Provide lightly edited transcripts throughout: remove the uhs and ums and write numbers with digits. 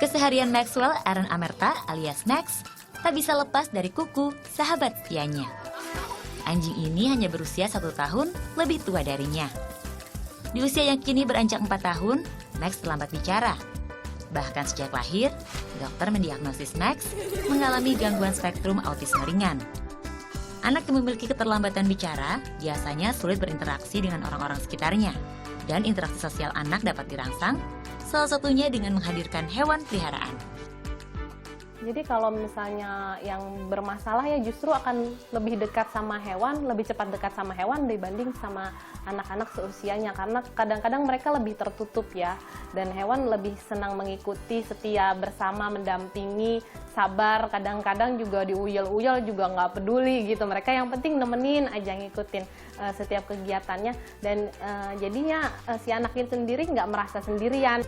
Keseharian Maxwell Aaron Amerta alias Max tak bisa lepas dari Kuku, sahabat setianya. Anjing ini hanya berusia 1 tahun lebih tua darinya. Di usia yang kini beranjak 4 tahun, Max terlambat bicara. Bahkan sejak lahir, dokter mendiagnosis Max mengalami gangguan spektrum autisme ringan. Anak yang memiliki keterlambatan bicara biasanya sulit berinteraksi dengan orang-orang sekitarnya, dan interaksi sosial anak dapat dirangsang, salah satunya dengan menghadirkan hewan peliharaan. Jadi kalau misalnya yang bermasalah ya justru akan lebih dekat sama hewan, lebih cepat dekat sama hewan dibanding sama anak-anak seusianya. Karena kadang-kadang mereka lebih tertutup ya, dan hewan lebih senang mengikuti, setia bersama, mendampingi, sabar. Kadang-kadang juga diuyel-uyel juga nggak peduli gitu. Mereka yang penting nemenin aja, ngikutin setiap kegiatannya. Dan jadinya si anak itu sendiri nggak merasa sendirian.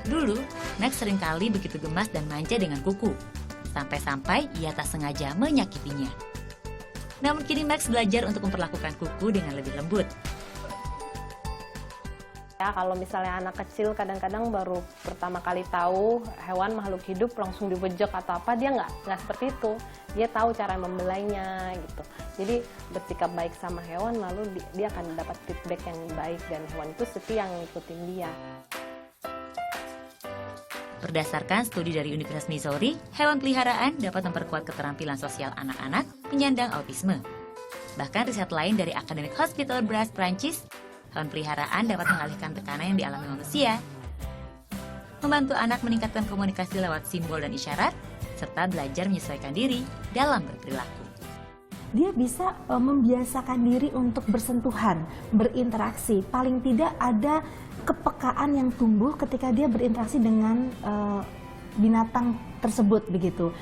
Dulu, Max seringkali begitu gemas dan manja dengan Kuku, sampai-sampai ia tak sengaja menyakitinya. Namun kini Max belajar untuk memperlakukan Kuku dengan lebih lembut. Ya, kalau misalnya anak kecil kadang-kadang baru pertama kali tahu hewan makhluk hidup langsung dibejek atau apa, dia nggak seperti itu. Dia tahu cara membelainya gitu. Jadi bersikap baik sama hewan, lalu dia akan dapat feedback yang baik dan hewan itu setia ngikutin dia. Berdasarkan studi dari Universitas Missouri, hewan peliharaan dapat memperkuat keterampilan sosial anak-anak penyandang autisme. Bahkan riset lain dari Academic Hospital Brest, Prancis, hewan peliharaan dapat mengalihkan tekanan yang dialami manusia, membantu anak meningkatkan komunikasi lewat simbol dan isyarat, serta belajar menyesuaikan diri dalam berperilaku. Dia bisa membiasakan diri untuk bersentuhan, berinteraksi. Paling tidak ada kepekaan yang tumbuh ketika dia berinteraksi dengan binatang tersebut begitu.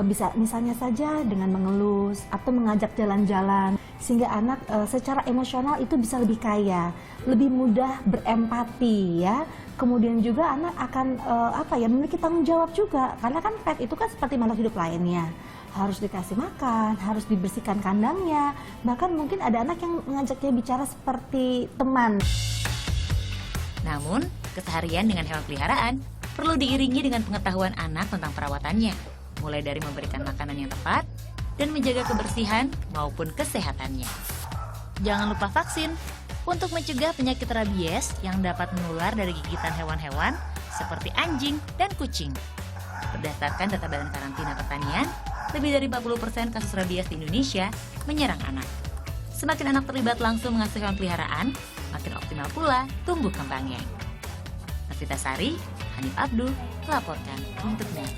Bisa misalnya saja dengan mengelus atau mengajak jalan-jalan, sehingga anak secara emosional itu bisa lebih kaya, lebih mudah berempati ya. Kemudian juga anak akan memiliki tanggung jawab juga, karena kan pet itu kan seperti makhluk hidup lainnya. Harus dikasih makan, harus dibersihkan kandangnya, bahkan mungkin ada anak yang mengajaknya bicara seperti teman. Namun, keseharian dengan hewan peliharaan perlu diiringi dengan pengetahuan anak tentang perawatannya, mulai dari memberikan makanan yang tepat dan menjaga kebersihan maupun kesehatannya. Jangan lupa vaksin untuk mencegah penyakit rabies yang dapat menular dari gigitan hewan-hewan seperti anjing dan kucing. Berdasarkan data Badan Karantina Pertanian, lebih dari 40% kasus rabies di Indonesia menyerang anak. Semakin anak terlibat langsung mengasuh hewan peliharaan, makin optimal pula tumbuh kembangnya. Novita Sari, Hanif Abdul, melaporkan untuk NET.